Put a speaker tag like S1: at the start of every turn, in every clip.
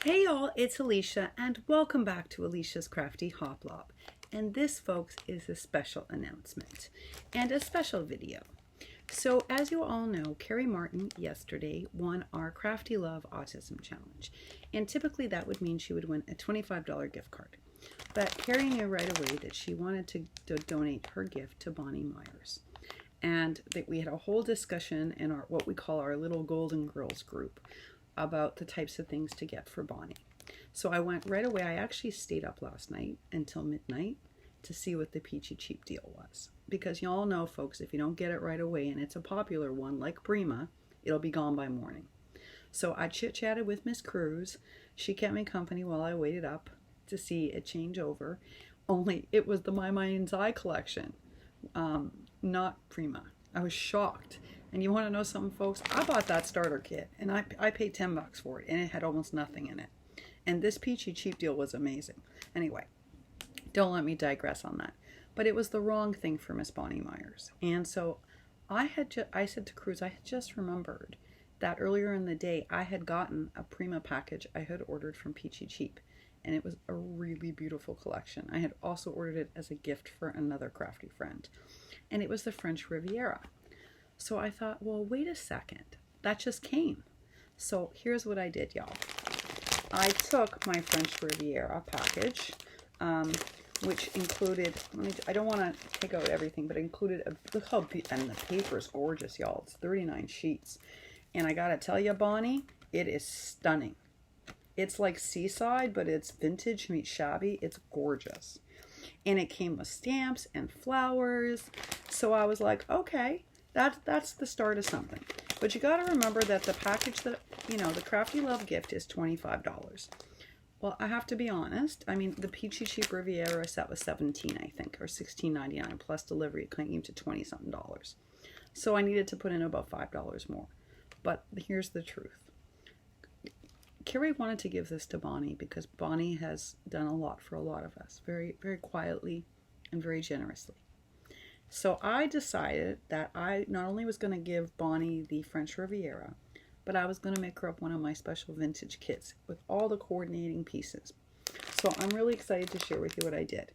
S1: Hey y'all, it's Alicia and welcome back to Alicia's Crafty Hoplop. And this, folks, is a special announcement and a special video. So as you all know, Carrie Martin yesterday won our Crafty Love Autism Challenge. And typically that would mean she would win a $25 gift card. But Carrie knew right away that she wanted to donate her gift to Bonnie Myers. And that we had a whole discussion in our what we call our little Golden Girls group about the types of things to get for Bonnie. So I went right away. I actually stayed up last night until midnight to see what the peachy cheap deal was. Because you all know, folks, if you don't get it right away and it's a popular one like Prima, it'll be gone by morning. So I chit-chatted with Miss Cruz. She kept me company while I waited up to see it change over. Only it was the My Mind's Eye collection, not Prima. I was shocked. And you want to know something, folks? I bought that starter kit, and I paid $10 for it, and it had almost nothing in it. And this peachy cheap deal was amazing. Anyway, don't let me digress on that. But it was the wrong thing for Miss Bonnie Myers. And so I said to Cruz, I had just remembered that earlier in the day, I had gotten a Prima package I had ordered from Peachy Cheap. And it was a really beautiful collection. I had also ordered it as a gift for another crafty friend. And it was the French Riviera. So I thought, well, wait a second. That just came. So here's what I did, y'all. I took my French Riviera package, which included, I don't want to take out everything, but it included, look how, and the paper's gorgeous, y'all. It's 39 sheets. And I got to tell you, Bonnie, it is stunning. It's like seaside, but it's vintage meets shabby. It's gorgeous. And it came with stamps and flowers. So I was like, okay. That's the start of something. But you got to remember that the package that, the Crafty Love gift is $25. Well, I have to be honest. I mean, the Peachy Cheap Riviera set was $17, I think, or $16.99 plus delivery. It came to $20-something. So I needed to put in about $5 more. But here's the truth. Carrie wanted to give this to Bonnie because Bonnie has done a lot for a lot of us, very, very quietly and very generously. So I decided that I not only was going to give Bonnie the French Riviera, but I was going to make her up one of my special vintage kits with all the coordinating pieces. So I'm really excited to share with you what I did.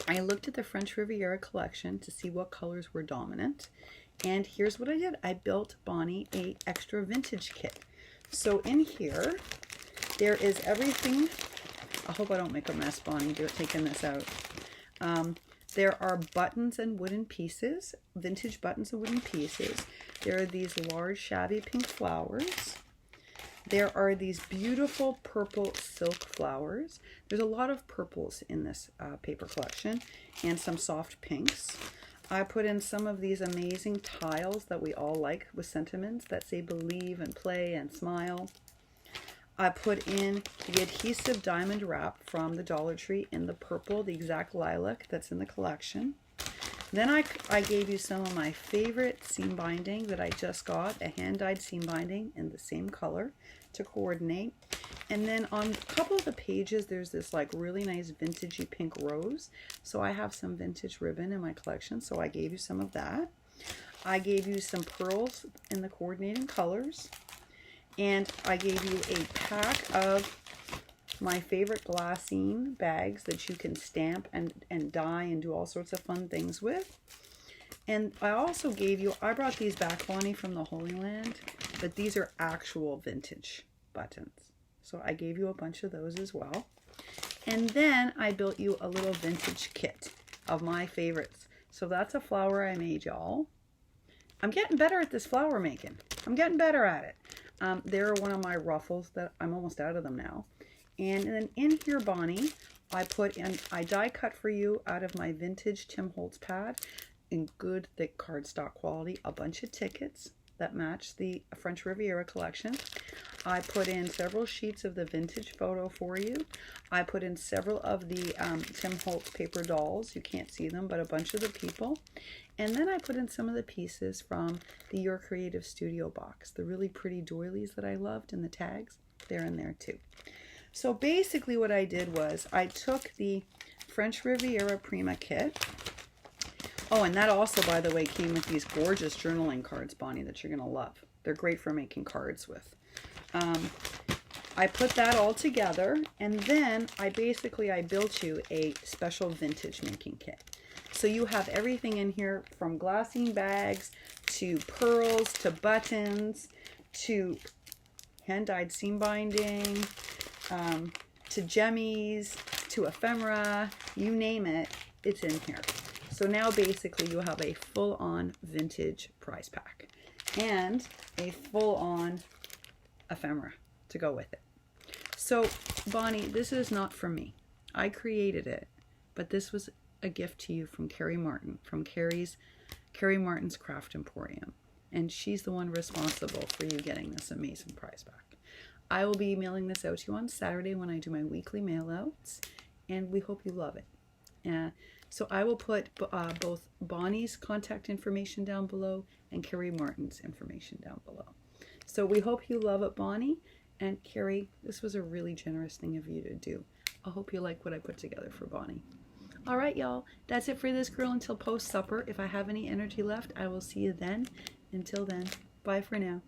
S1: I looked at the French Riviera collection to see what colors were dominant. And here's what I did. I built Bonnie a extra vintage kit. So in here, there is everything. I hope I don't make a mess, Bonnie, taking this out. There are buttons and wooden pieces, vintage buttons and wooden pieces. There are these large shabby pink flowers. There are these beautiful purple silk flowers. There's a lot of purples in this paper collection and some soft pinks. I put in some of these amazing tiles that we all like with sentiments that say believe and play and smile. I put in the adhesive diamond wrap from the Dollar Tree in the purple, the exact lilac that's in the collection. Then I gave you some of my favorite seam binding that I just got, a hand-dyed seam binding in the same color to coordinate. And then on a couple of the pages, there's this like really nice vintagey pink rose. So I have some vintage ribbon in my collection, so I gave you some of that. I gave you some pearls in the coordinating colors. And I gave you a pack of my favorite glassine bags that you can stamp and dye and do all sorts of fun things with. And I also gave you, I brought these back, Bonnie, from the Holy Land, but these are actual vintage buttons. So I gave you a bunch of those as well. And then I built you a little vintage kit of my favorites. So that's a flower I made, y'all. I'm getting better at this flower making. I'm getting better at it. They're one of my ruffles that I'm almost out of them now. And then in here, Bonnie, I put in, I die cut for you out of my vintage Tim Holtz pad in good thick cardstock quality, a bunch of tickets that match the French Riviera collection. I put in several sheets of the vintage photo for you. I put in several of the Tim Holtz paper dolls. You can't see them, but a bunch of the people. And then I put in some of the pieces from the Your Creative Studio box. The really pretty doilies that I loved and the tags, they're in there too. So basically what I did was I took the French Riviera Prima kit. Oh, and that also, by the way, came with these gorgeous journaling cards, Bonnie, that you're going to love. They're great for making cards with. I put that all together, and then I built you a special vintage making kit. So you have everything in here, from glassine bags to pearls to buttons to hand-dyed seam binding, to gemmies, to ephemera, you name it, it's in here. So now basically you have a full-on vintage prize pack and a full-on ephemera to go with it. So Bonnie, this is not from me. I created it, but this was a gift to you from Carrie Martin, from Carrie Martin's Craft Emporium. And she's the one responsible for you getting this amazing prize pack. I will be mailing this out to you on Saturday when I do my weekly mail outs, and we hope you love it. So I will put both Bonnie's contact information down below and Carrie Martin's information down below. So we hope you love it, Bonnie. And Carrie, this was a really generous thing of you to do. I hope you like what I put together for Bonnie. All right, y'all. That's it for this girl until post-supper. If I have any energy left, I will see you then. Until then, bye for now.